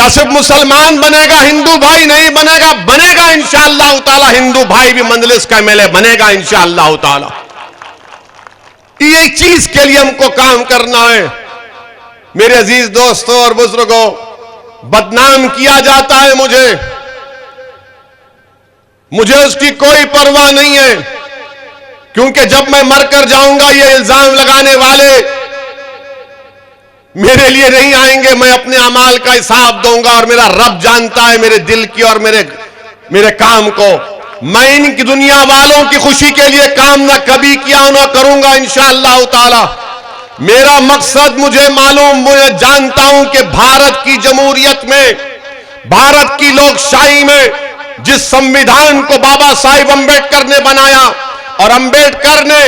क्या सिर्फ मुसलमान बनेगा, हिंदू भाई नहीं बनेगा? बनेगा इंशाअल्लाह ताला, हिंदू भाई भी मंजलिस का एमएलए बनेगा इंशाअल्लाह ताला। ये चीज के लिए हमको काम करना है। मेरे अजीज दोस्तों और बुजुर्गों, बदनाम किया जाता है मुझे उसकी कोई परवाह नहीं है, क्योंकि जब मैं मरकर जाऊंगा ये इल्जाम लगाने वाले मेरे लिए नहीं आएंगे। मैं अपने अमाल का हिसाब दूंगा और मेरा रब जानता है मेरे दिल की और मेरे काम को। मैं इन दुनिया वालों की खुशी के लिए काम ना कभी किया ना करूंगा इंशाअल्लाह ताला। मेरा मकसद मुझे मालूम, मुझे जानता हूं कि भारत की जमहूरियत में, भारत की लोकशाही में जिस संविधान को बाबा साहिब अंबेडकर ने बनाया, और अंबेडकर ने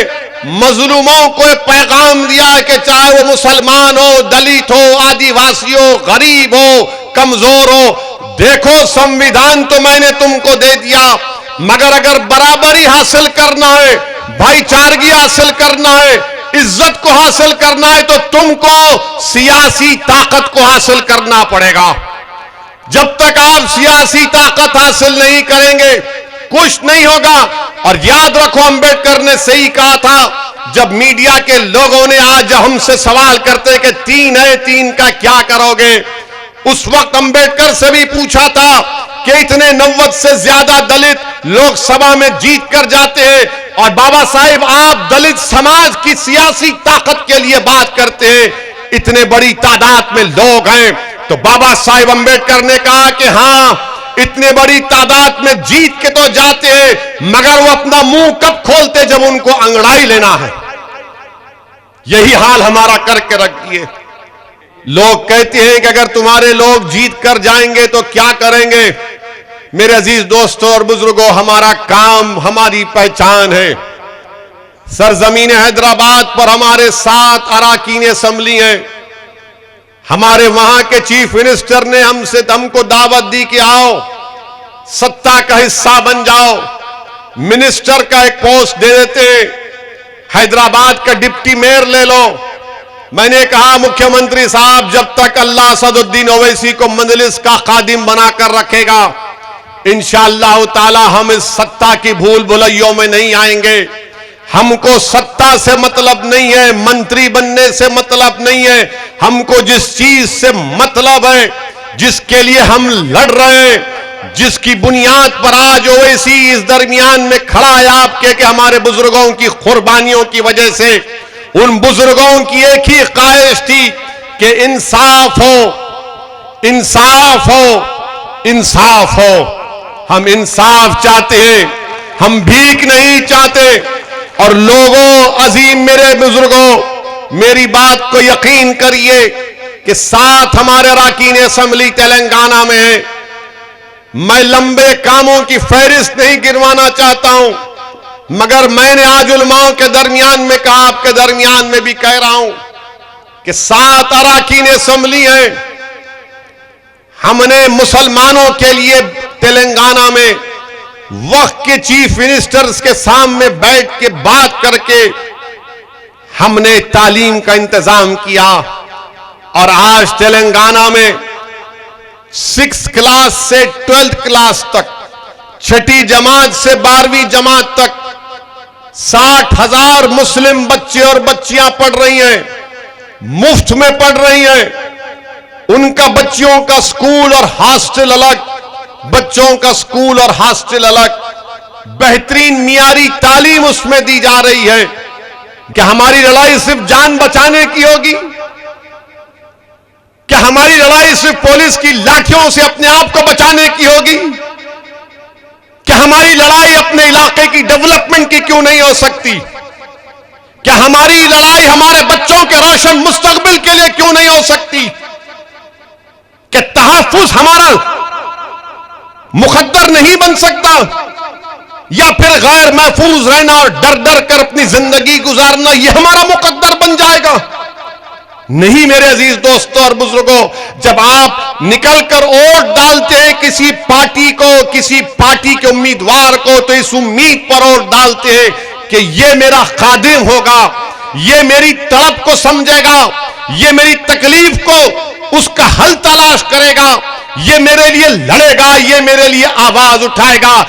मजलूमों को एक पैगाम दिया है कि चाहे वो मुसलमान हो, दलित हो, आदिवासी हो, गरीब हो, कमजोर हो, देखो संविधान तो मैंने तुमको दे दिया, मगर अगर बराबरी हासिल करना है, भाईचारगी हासिल करना है, इज्जत को हासिल करना है, तो तुमको सियासी ताकत को हासिल करना पड़ेगा। जब तक आप सियासी ताकत हासिल नहीं करेंगे कुछ नहीं होगा। और याद रखो, अंबेडकर ने सही कहा था। जब मीडिया के लोगों ने आज हमसे सवाल करते कि 3 है, 3 का क्या करोगे, उस वक्त अंबेडकर से भी पूछा था कि इतने 90 से ज्यादा दलित लोकसभा में जीत कर जाते हैं, और बाबा साहिब आप दलित समाज की सियासी ताकत के लिए बात करते हैं, इतने बड़ी तादाद में लोग हैं। तो बाबा साहिब अंबेडकर ने कहा कि हां, इतने बड़ी तादाद में जीत के तो जाते हैं, मगर वो अपना मुंह कब खोलते? जब उनको अंगड़ाई लेना है। यही हाल हमारा करके रख दिए। लोग कहते हैं कि अगर तुम्हारे लोग जीत कर जाएंगे तो क्या करेंगे? मेरे अजीज दोस्तों और बुजुर्गों, हमारा काम, हमारी पहचान है। सरजमीन हैदराबाद पर हमारे 7 अराकीन असेंबली हैं। हमारे वहां के चीफ मिनिस्टर ने हमको दावत दी कि आओ, सत्ता का हिस्सा बन जाओ, मिनिस्टर का एक पोस्ट दे देते, हैदराबाद का डिप्टी मेयर ले लो। मैंने कहा मुख्यमंत्री साहब, जब तक अल्लाह असदुद्दीन ओवैसी को मंजलिस का खादिम बनाकर रखेगा, इंशाअल्लाह ताला हम इस सत्ता की भूल भुलैयों में नहीं आएंगे। हमको सत्ता से मतलब नहीं है, मंत्री बनने से मतलब नहीं है। हमको जिस चीज से मतलब है, जिसके लिए हम लड़ रहे हैं, जिसकी बुनियाद पर आज ओवैसी इस दरमियान में खड़ा है आपके, कि हमारे बुजुर्गों की कुर्बानियों की वजह से, उन बुजुर्गों की एक ही ख्वाहिश थी कि इंसाफ हो, इंसाफ हो, इंसाफ हो। हम इंसाफ चाहते हैं, हम भीख नहीं चाहते। और लोगों, अजीम मेरे बुजुर्गों, मेरी बात को यकीन करिए कि 7 हमारे अराकीन असेंबली तेलंगाना में है। मैं लंबे कामों की फहरिस्त नहीं गिनवाना चाहता हूं, मगर मैंने आज उलमाओं के दरमियान में कहा, आपके दरमियान में भी कह रहा हूं कि 7 अराकीन असेंबली है। हमने मुसलमानों के लिए तेलंगाना में वक्त के चीफ मिनिस्टर्स के सामने बैठ के बात करके हमने तालीम का इंतजाम किया। और आज तेलंगाना में 6th क्लास से 12th क्लास तक, 6ठी जमात से 12वीं जमात तक 60,000 मुस्लिम बच्चे और बच्चियां पढ़ रही हैं, मुफ्त में पढ़ रही हैं। उनका बच्चियों का स्कूल और हॉस्टल अलग, बच्चों का स्कूल और हॉस्टल अलग, बेहतरीन मियारी तालीम उसमें दी जा रही है। क्या हमारी लड़ाई सिर्फ जान बचाने की होगी? क्या हमारी लड़ाई सिर्फ पुलिस की लाठियों से अपने आप को बचाने की होगी? क्या हमारी लड़ाई अपने इलाके की डेवलपमेंट की क्यों नहीं हो सकती? क्या हमारी लड़ाई हमारे बच्चों के रोशन मुस्तकबिल के लिए क्यों नहीं हो सकती? क्या तहफ्फुज हमारा मुकद्दर नहीं बन सकता? या फिर गैर महफूज रहना और डर डर कर अपनी जिंदगी गुजारना ये हमारा मुकद्दर बन जाएगा? नहीं मेरे अजीज दोस्तों और बुजुर्गों, जब आप निकलकर वोट डालते हैं किसी पार्टी को, किसी पार्टी के उम्मीदवार को, तो इस उम्मीद पर वोट डालते हैं कि ये मेरा खादिम होगा, ये मेरी तड़प को समझेगा, ये मेरी तकलीफ को उसका हल तलाश करेगा, ये मेरे लिए लड़ेगा, ये मेरे लिए आवाज उठाएगा।